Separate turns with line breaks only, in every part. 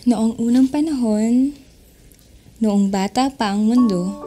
Noong unang panahon, noong bata pa ang mundo,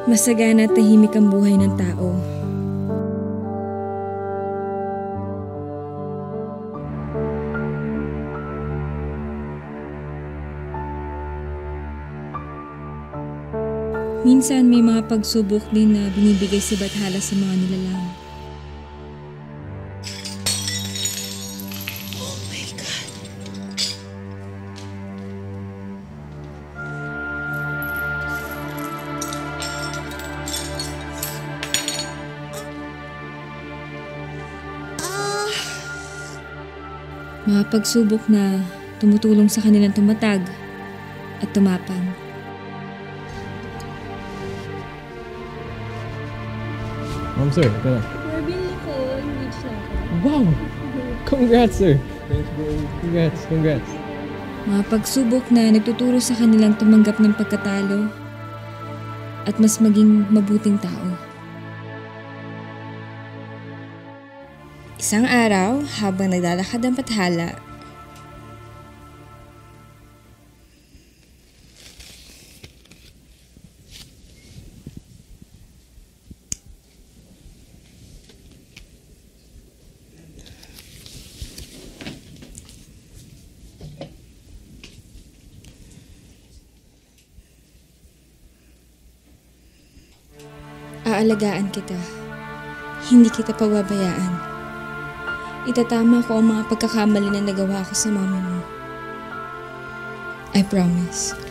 masagana at tahimik ang buhay ng tao. Minsan may mga pagsubok din na binibigay si Bathala sa mga nilalang.
Oh my God.
Mga pagsubok na tumutulong sa kanilang tumatag at tumapang.
Ma'am, sir, ito na.
Marvin Nicole, reach na ako.
Wow! Congrats, sir! Thanks, bro. Congrats.
Mga pagsubok na nagtuturo sa kanilang tumanggap ng pagkatalo at mas maging mabuting tao. Isang araw, habang naglalakad ang Bathala, aalagaan kita. Hindi kita pababayaan. Itatama ko ang mga pagkakamali na nagawa ko sa mami mo. I promise.